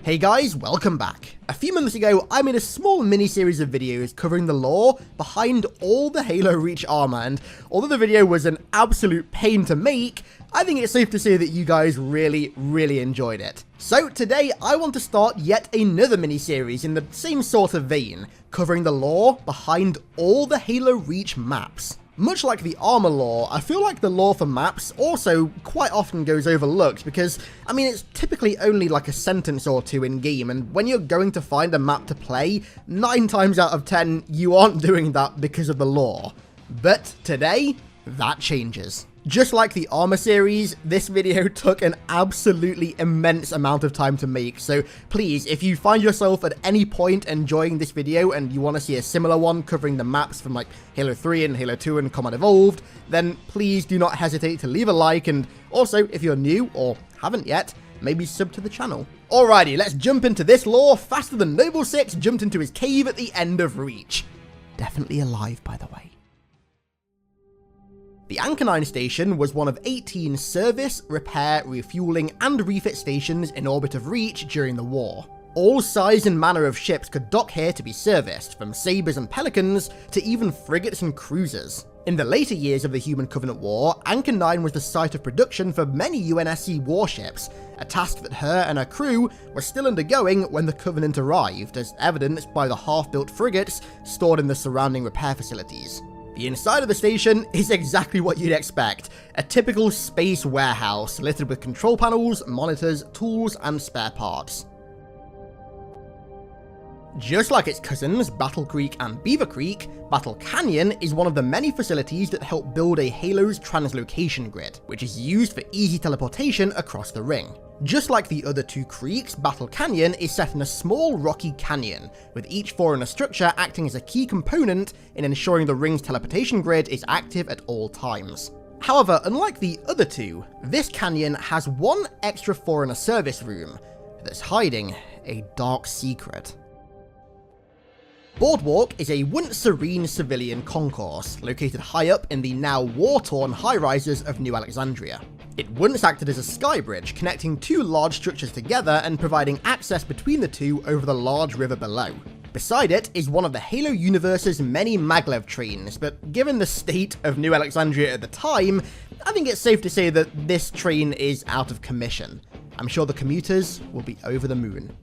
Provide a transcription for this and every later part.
Hey guys, welcome back. A few months ago, I made a small mini-series of videos covering the lore behind all the Halo Reach armor, and although the video was an absolute pain to make, I think it's safe to say that you guys really enjoyed it. So today, I want to start yet another mini-series in the same sort of vein, covering the lore behind all the Halo Reach maps. Much like the armor lore, I feel like the lore for maps also quite often goes overlooked because, I mean, it's typically only like a sentence or two in game, and when you're going to find a map to play, 9 times out of 10, you aren't doing that because of the lore. But today, that changes. Just like the armor series, this video took an absolutely immense amount of time to make, so please, if you find yourself at any point enjoying this video and you want to see a similar one covering the maps from like Halo 3 and Halo 2 and Combat Evolved, then please do not hesitate to leave a like, and also, if you're new or haven't yet, maybe sub to the channel. Alrighty, let's jump into this lore faster than Noble 6 jumped into his cave at the end of Reach. Definitely alive, by the way. The Ankari station was one of 18 service, repair, refueling, and refit stations in orbit of Reach during the war. All size and manner of ships could dock here to be serviced, from sabres and pelicans to even frigates and cruisers. In the later years of the Human Covenant War, Ankari was the site of production for many UNSC warships, a task that her and her crew were still undergoing when the Covenant arrived, as evidenced by the half-built frigates stored in the surrounding repair facilities. The inside of the station is exactly what you'd expect, a typical space warehouse littered with control panels, monitors, tools, and spare parts. Just like its cousins, Battle Creek and Beaver Creek, Battle Canyon is one of the many facilities that help build a Halo's translocation grid, which is used for easy teleportation across the ring. Just like the other two creeks, Battle Canyon is set in a small rocky canyon, with each Forerunner structure acting as a key component in ensuring the ring's teleportation grid is active at all times. However, unlike the other two, this canyon has one extra Forerunner service room that's hiding a dark secret. Boardwalk is a once serene civilian concourse, located high up in the now war-torn high-rises of New Alexandria. It once acted as a sky bridge, connecting two large structures together and providing access between the two over the large river below. Beside it is one of the Halo universe's many maglev trains, but given the state of New Alexandria at the time, I think it's safe to say that this train is out of commission. I'm sure the commuters will be over the moon.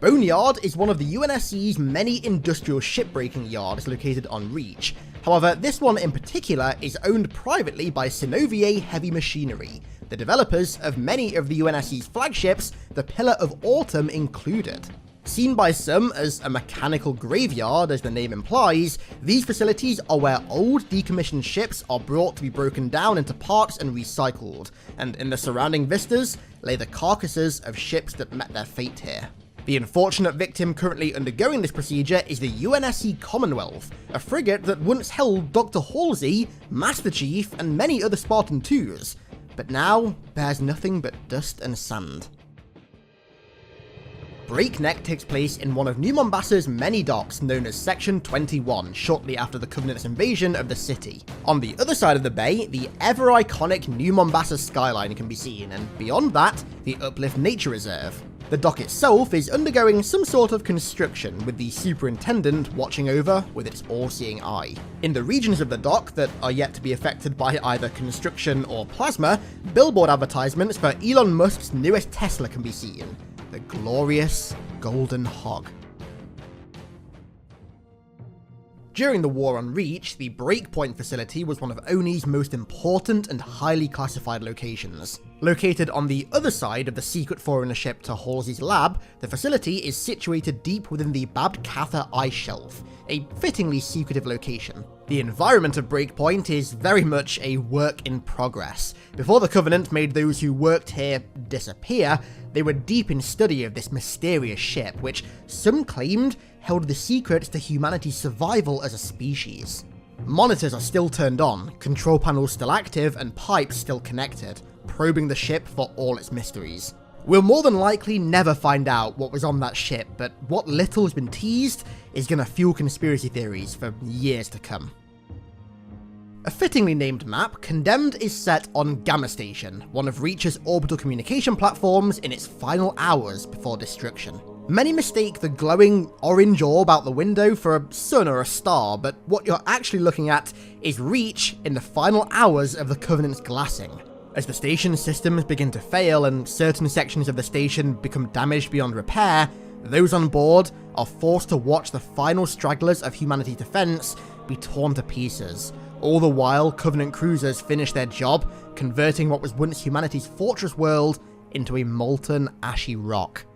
Boneyard is one of the UNSC's many industrial shipbreaking yards located on Reach. However, this one in particular is owned privately by Synovier Heavy Machinery, the developers of many of the UNSC's flagships, the Pillar of Autumn included. Seen by some as a mechanical graveyard, as the name implies, these facilities are where old decommissioned ships are brought to be broken down into parts and recycled, and in the surrounding vistas lay the carcasses of ships that met their fate here. The unfortunate victim currently undergoing this procedure is the UNSC Commonwealth, a frigate that once held Dr. Halsey, Master Chief, and many other Spartan IIs, but now bears nothing but dust and sand. Breakneck takes place in one of New Mombassa's many docks known as Section 21, shortly after the Covenant's invasion of the city. On the other side of the bay, the ever-iconic New Mombasa skyline can be seen, and beyond that, the Uplift Nature Reserve. The dock itself is undergoing some sort of construction, with the superintendent watching over with its all-seeing eye. In the regions of the dock that are yet to be affected by either construction or plasma, billboard advertisements for Elon Musk's newest Tesla can be seen, the glorious Golden Hog. During the war on Reach, the Breakpoint facility was one of ONI's most important and highly classified locations. Located on the other side of the secret Forerunner ship to Halsey's lab, the facility is situated deep within the Bab Katha ice shelf, a fittingly secretive location. The environment of Breakpoint is very much a work in progress. Before the Covenant made those who worked here disappear, they were deep in study of this mysterious ship, which some claimed held the secrets to humanity's survival as a species. Monitors are still turned on, control panels still active, and pipes still connected, probing the ship for all its mysteries. We'll more than likely never find out what was on that ship, but what little has been teased is gonna fuel conspiracy theories for years to come. A fittingly named map, Condemned is set on Gamma Station, one of Reach's orbital communication platforms in its final hours before destruction. Many mistake the glowing orange orb out the window for a sun or a star, but what you're actually looking at is Reach in the final hours of the Covenant's glassing. As the station systems begin to fail and certain sections of the station become damaged beyond repair, those on board are forced to watch the final stragglers of humanity's defense be torn to pieces. All the while, Covenant cruisers finish their job, converting what was once humanity's fortress world into a molten, ashy rock.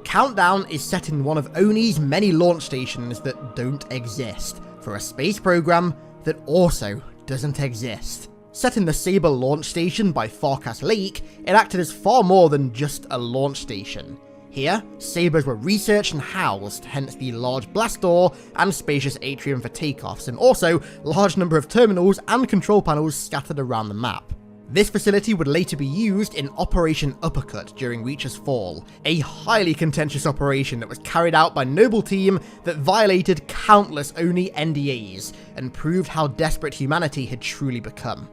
Countdown is set in one of Oni's many launch stations that don't exist, for a space program that also doesn't exist. Set in the Sabre launch station by Farkas Lake, it acted as far more than just a launch station. Here, Sabres were researched and housed, hence the large blast door and spacious atrium for takeoffs, and also large number of terminals and control panels scattered around the map. This facility would later be used in Operation Uppercut during Reach's fall, a highly contentious operation that was carried out by Noble Team that violated countless Oni NDAs and proved how desperate humanity had truly become.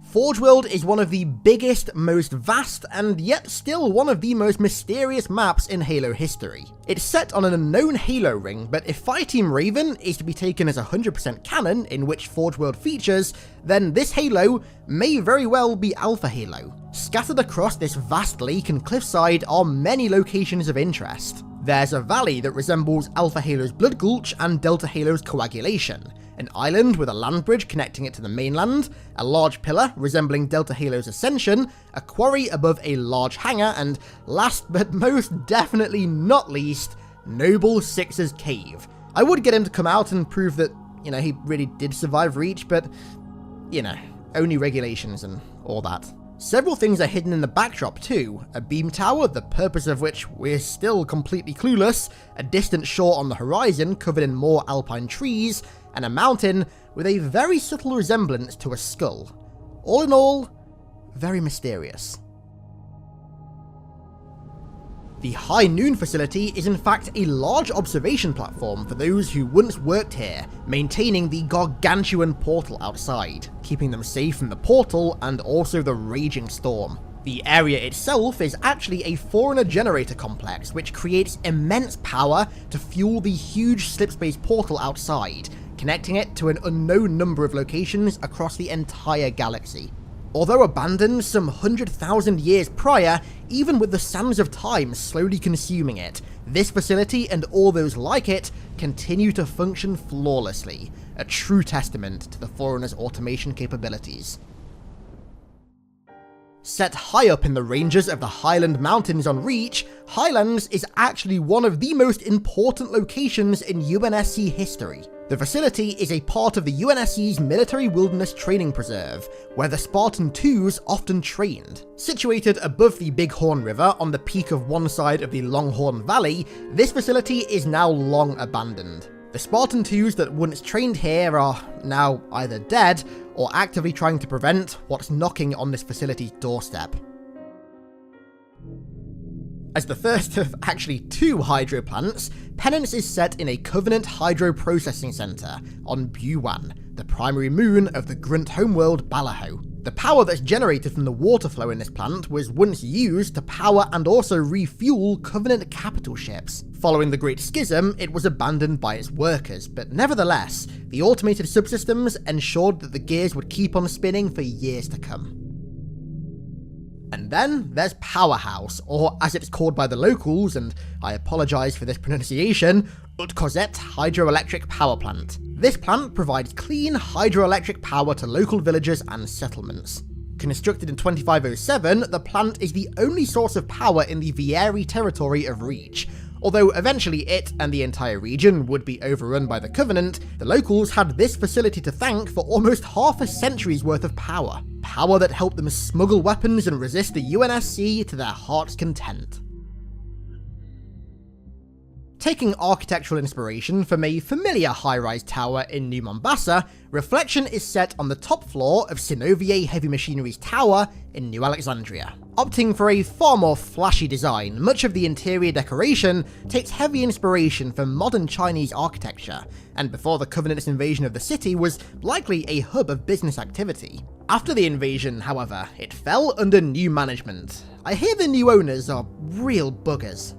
Forge World is one of the biggest, most vast, and yet still one of the most mysterious maps in Halo history. It's set on an unknown Halo ring, but if Fireteam Raven is to be taken as 100% canon in which Forge World features, then this Halo may very well be Alpha Halo. Scattered across this vast lake and cliffside are many locations of interest. There's a valley that resembles Alpha Halo's Blood Gulch and Delta Halo's Coagulation, an island with a land bridge connecting it to the mainland, a large pillar resembling Delta Halo's Ascension, a quarry above a large hangar, and last but most definitely not least, Noble Six's cave. I would get him to come out and prove that, he really did survive Reach, but, only regulations and all that. Several things are hidden in the backdrop too, a beam tower, the purpose of which we're still completely clueless, a distant shore on the horizon covered in more alpine trees, and a mountain with a very subtle resemblance to a skull. All in all, very mysterious. The High Noon facility is in fact a large observation platform for those who once worked here, maintaining the gargantuan portal outside, keeping them safe from the portal and also the raging storm. The area itself is actually a Forerunner generator complex which creates immense power to fuel the huge slipspace portal outside, connecting it to an unknown number of locations across the entire galaxy. Although abandoned some 100,000 years prior, even with the sands of time slowly consuming it, this facility and all those like it continue to function flawlessly, a true testament to the Forerunner's automation capabilities. Set high up in the ranges of the Highland Mountains on Reach, Highlands is actually one of the most important locations in UNSC history. The facility is a part of the UNSC's Military Wilderness Training Preserve, where the Spartan IIs often trained. Situated above the Bighorn River on the peak of one side of the Longhorn Valley, this facility is now long abandoned. The Spartan IIs that once trained here are now either dead or actively trying to prevent what's knocking on this facility's doorstep. As the first of actually two hydro plants, Penance is set in a Covenant Hydro Processing Center on Buwan, the primary moon of the Grunt homeworld Balaho. The power that's generated from the water flow in this plant was once used to power and also refuel Covenant capital ships. Following the Great Schism, it was abandoned by its workers, but nevertheless, the automated subsystems ensured that the gears would keep on spinning for years to come. And then there's Powerhouse, or as it's called by the locals, and I apologise for this pronunciation, Utkozet Hydroelectric Power Plant. This plant provides clean hydroelectric power to local villages and settlements. Constructed in 2507, the plant is the only source of power in the Vieri territory of Reach. Although eventually it and the entire region would be overrun by the Covenant, the locals had this facility to thank for almost half a century's worth of power. Power that helped them smuggle weapons and resist the UNSC to their heart's content. Taking architectural inspiration from a familiar high-rise tower in New Mombasa, Reflection is set on the top floor of Synovier Heavy Machinery's tower in New Alexandria. opting for a far more flashy design. Much of the interior decoration takes heavy inspiration from modern Chinese architecture, and before the Covenant's invasion of the city was likely a hub of business activity. After the invasion, however, it fell under new management. I hear the new owners are real buggers.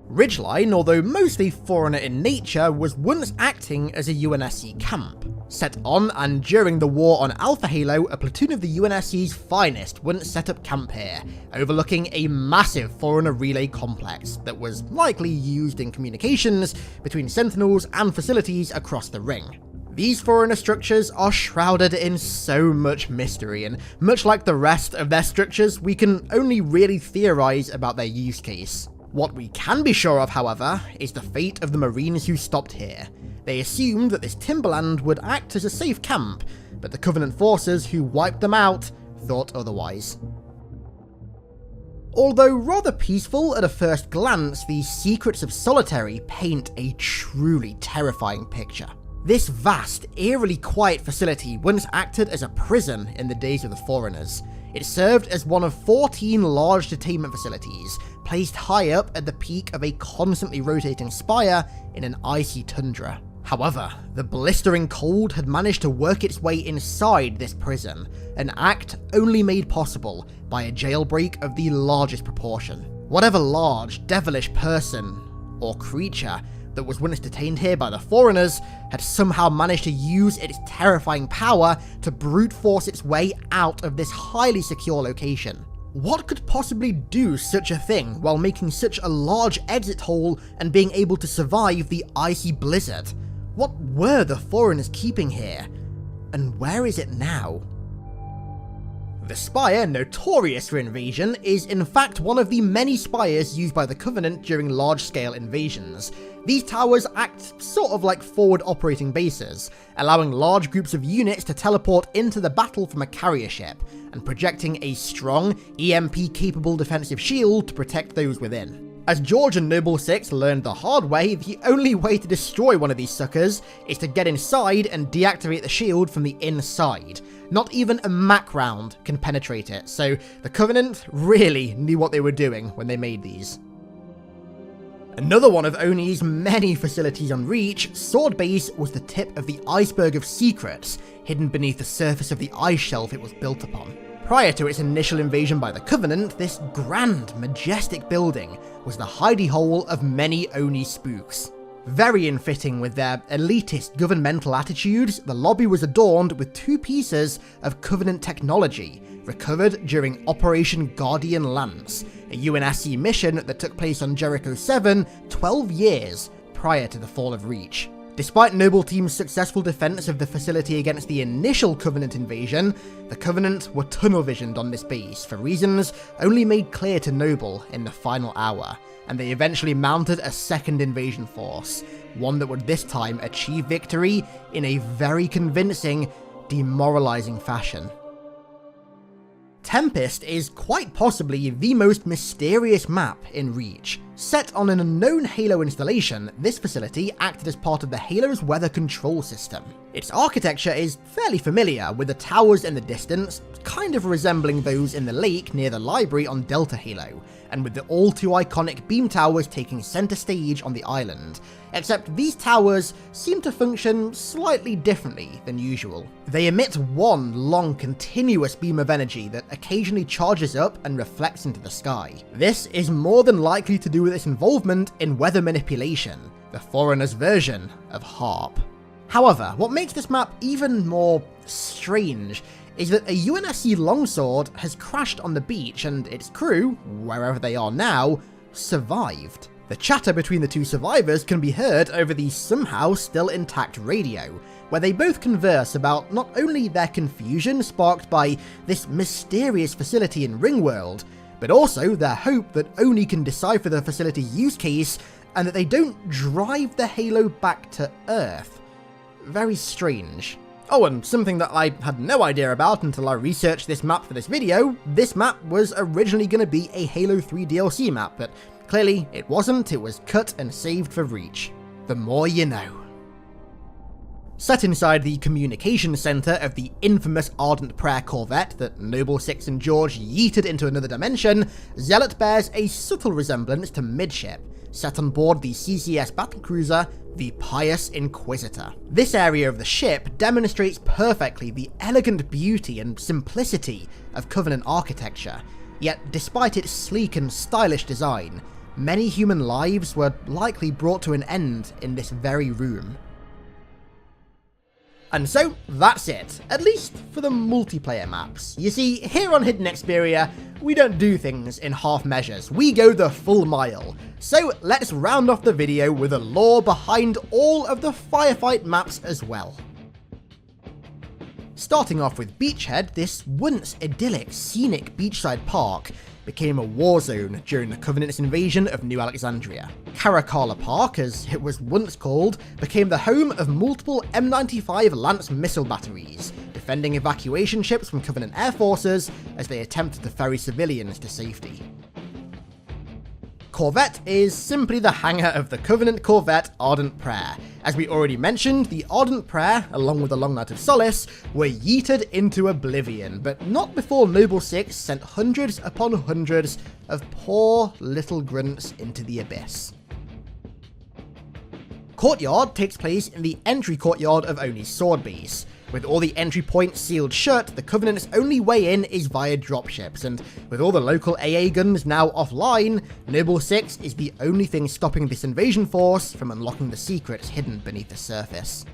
Ridgeline, although mostly foreigner in nature, was once acting as a UNSC camp. Set on and during the war on Alpha Halo, a platoon of the UNSC's finest once set up camp here, overlooking a massive foreigner relay complex that was likely used in communications between Sentinels and facilities across the ring. These foreigner structures are shrouded in so much mystery, and much like the rest of their structures, we can only really theorize about their use case. What we can be sure of, however, is the fate of the Marines who stopped here. They assumed that this timberland would act as a safe camp, but the Covenant forces who wiped them out thought otherwise. Although rather peaceful at a first glance, the secrets of Solitary paint a truly terrifying picture. This vast, eerily quiet facility once acted as a prison in the days of the Foreigners. It served as one of 14 large detainment facilities, placed high up at the peak of a constantly rotating spire in an icy tundra. However, the blistering cold had managed to work its way inside this prison, an act only made possible by a jailbreak of the largest proportion. Whatever large, devilish person or creature that was once detained here by the Foreigners had somehow managed to use its terrifying power to brute force its way out of this highly secure location. What could possibly do such a thing while making such a large exit hole and being able to survive the icy blizzard? What were the Foreigners keeping here? And where is it now? The spire, notorious for invasion, is in fact one of the many spires used by the Covenant during large-scale invasions. These towers act sort of like forward operating bases, allowing large groups of units to teleport into the battle from a carrier ship, and projecting a strong, EMP-capable defensive shield to protect those within. As George and Noble 6 learned the hard way, the only way to destroy one of these suckers is to get inside and deactivate the shield from the inside. Not even a Mac round can penetrate it, so the Covenant really knew what they were doing when they made these. Another one of Oni's many facilities on Reach, Sword Base was the tip of the iceberg of secrets hidden beneath the surface of the ice shelf it was built upon. Prior to its initial invasion by the Covenant, this grand, majestic building was the hidey hole of many Oni spooks. Very in fitting with their elitist governmental attitudes, the lobby was adorned with 2 pieces of Covenant technology, recovered during Operation Guardian Lance, a UNSC mission that took place on Jericho 7 12 years prior to the fall of Reach. Despite Noble Team's successful defense of the facility against the initial Covenant invasion, the Covenant were tunnel-visioned on this base for reasons only made clear to Noble in the final hour, and they eventually mounted a second invasion force, one that would this time achieve victory in a very convincing, demoralizing fashion. Tempest is quite possibly the most mysterious map in Reach. Set on an unknown Halo installation, this facility acted as part of the Halo's weather control system. Its architecture is fairly familiar, with the towers in the distance kind of resembling those in the lake near the library on Delta Halo, and with the all too iconic beam towers taking center stage on the island, except these towers seem to function slightly differently than usual. They emit one long continuous beam of energy that occasionally charges up and reflects into the sky. This is more than likely to do with its involvement in weather manipulation, the Foreigner's version of HARP. However, what makes this map even more strange is that a UNSC longsword has crashed on the beach and its crew, wherever they are now, survived. The chatter between the 2 survivors can be heard over the somehow still intact radio, where they both converse about not only their confusion sparked by this mysterious facility in Ringworld, but also their hope that Oni can decipher the facility's use case and that they don't drive the Halo back to Earth. Very strange. Oh, and something that I had no idea about until I researched this map for this video, this map was originally going to be a Halo 3 DLC map, but clearly it wasn't. It was cut and saved for Reach. The more you know. Set inside the communication centre of the infamous Ardent Prayer corvette that Noble Six and George yeeted into another dimension, Zealot bears a subtle resemblance to Midship, set on board the CCS battlecruiser, the Pious Inquisitor. This area of the ship demonstrates perfectly the elegant beauty and simplicity of Covenant architecture, yet despite its sleek and stylish design, many human lives were likely brought to an end in this very room. And so, that's it, at least for the multiplayer maps. You see, here on HiddenXperia, we don't do things in half measures, we go the full mile. So let's round off the video with the lore behind all of the Firefight maps as well. Starting off with Beachhead, this once idyllic, scenic beachside park became a war zone during the Covenant's invasion of New Alexandria. Caracalla Park, as it was once called, became the home of multiple M95 Lance missile batteries, defending evacuation ships from Covenant air forces as they attempted to ferry civilians to safety. Corvette is simply the hangar of the Covenant corvette Ardent Prayer. As we already mentioned, the Ardent Prayer, along with the Long Night of Solace, were yeeted into oblivion, but not before Noble Six sent hundreds upon hundreds of poor little grunts into the abyss. Courtyard takes place in the entry courtyard of Oni's sword base. With all the entry points sealed shut, the Covenant's only way in is via dropships, and with all the local AA guns now offline, Noble Six is the only thing stopping this invasion force from unlocking the secrets hidden beneath the surface.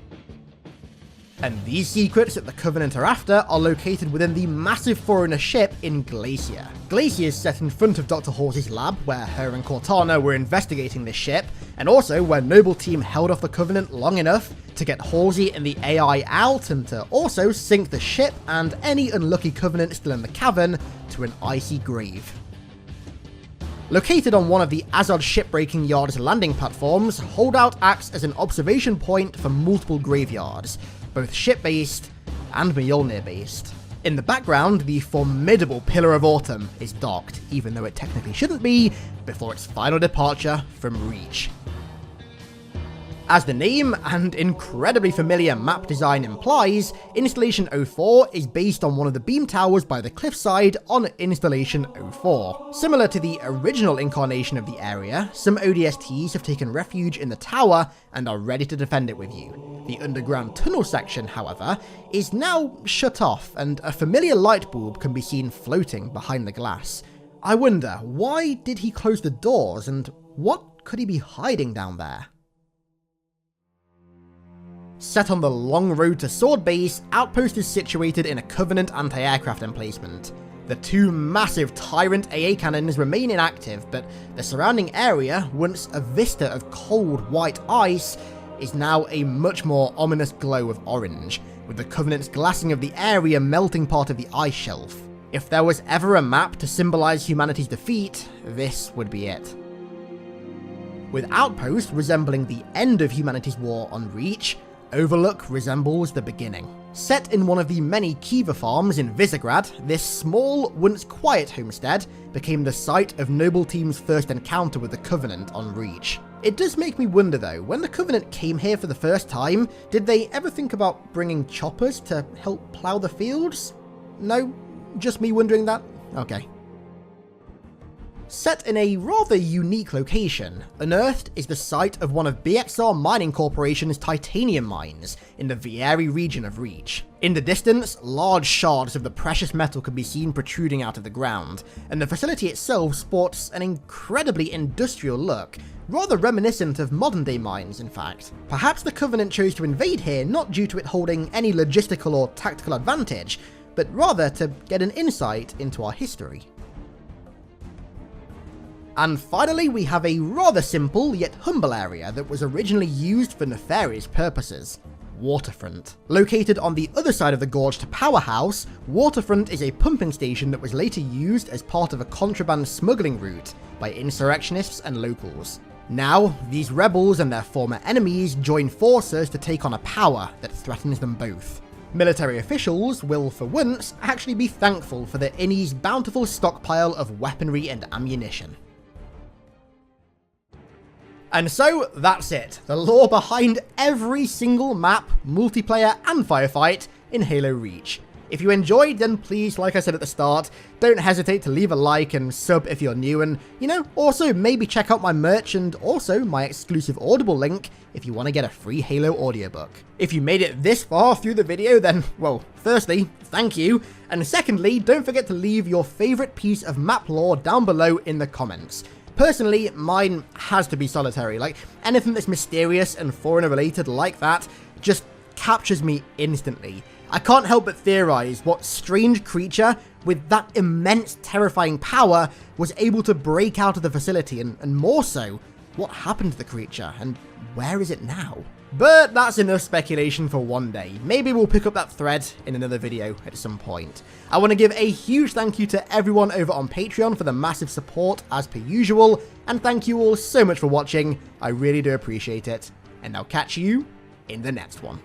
And these secrets that the Covenant are after are located within the massive Foreigner ship in Glacier. Glacier is set in front of Dr. Halsey's lab, where her and Cortana were investigating this ship, and also where Noble Team held off the Covenant long enough to get Halsey and the AI out, and to also sink the ship and any unlucky Covenant still in the cavern to an icy grave. Located on one of the Azad shipbreaking yard's landing platforms, Holdout acts as an observation point for multiple graveyards, both ship-based and Mjolnir-based. In the background, the formidable Pillar of Autumn is docked, even though it technically shouldn't be, before its final departure from Reach. As the name and incredibly familiar map design implies, Installation 04 is based on one of the beam towers by the cliffside on Installation 04. Similar to the original incarnation of the area, some ODSTs have taken refuge in the tower and are ready to defend it with you. The underground tunnel section, however, is now shut off, and a familiar light bulb can be seen floating behind the glass. I wonder, why did he close the doors, and what could he be hiding down there? Set on the long road to Sword Base, Outpost is situated in a Covenant anti-aircraft emplacement. The two massive Tyrant AA cannons remain inactive, but the surrounding area, once a vista of cold white ice, is now a much more ominous glow of orange, with the Covenant's glassing of the area melting part of the ice shelf. If there was ever a map to symbolize humanity's defeat, this would be it. With Outpost resembling the end of humanity's war on Reach, Overlook resembles the beginning. Set in one of the many Kiva farms in Visegrad, this small, once quiet homestead became the site of Noble Team's first encounter with the Covenant on Reach. It does make me wonder though, when the Covenant came here for the first time, did they ever think about bringing choppers to help plough the fields? No? Just me wondering that? Okay. Set in a rather unique location, Unearthed is the site of one of BXR Mining Corporation's titanium mines in the Vieri region of Reach. In the distance, large shards of the precious metal can be seen protruding out of the ground, and the facility itself sports an incredibly industrial look, rather reminiscent of modern-day mines, in fact. Perhaps the Covenant chose to invade here not due to it holding any logistical or tactical advantage, but rather to get an insight into our history. And finally, we have a rather simple yet humble area that was originally used for nefarious purposes. Waterfront. Located on the other side of the gorge to Powerhouse, Waterfront is a pumping station that was later used as part of a contraband smuggling route by insurrectionists and locals. Now, these rebels and their former enemies join forces to take on a power that threatens them both. Military officials will, for once, actually be thankful for the Inni's bountiful stockpile of weaponry and ammunition. And so, that's it. The lore behind every single map, multiplayer and firefight in Halo Reach. If you enjoyed, then please, like I said at the start, don't hesitate to leave a like and sub if you're new, and, you know, also maybe check out my merch and also my exclusive Audible link if you want to get a free Halo audiobook. If you made it this far through the video, then, well, firstly, thank you, and secondly, don't forget to leave your favourite piece of map lore down below in the comments. Personally, mine has to be solitary. Like, anything that's mysterious and foreigner related like that just captures me instantly. I can't help but theorize what strange creature with that immense terrifying power was able to break out of the facility, and more so, what happened to the creature and where is it now? But that's enough speculation for one day. Maybe we'll pick up that thread in another video at some point. I want to give a huge thank you to everyone over on Patreon for the massive support as per usual, and thank you all so much for watching. I really do appreciate it, and I'll catch you in the next one.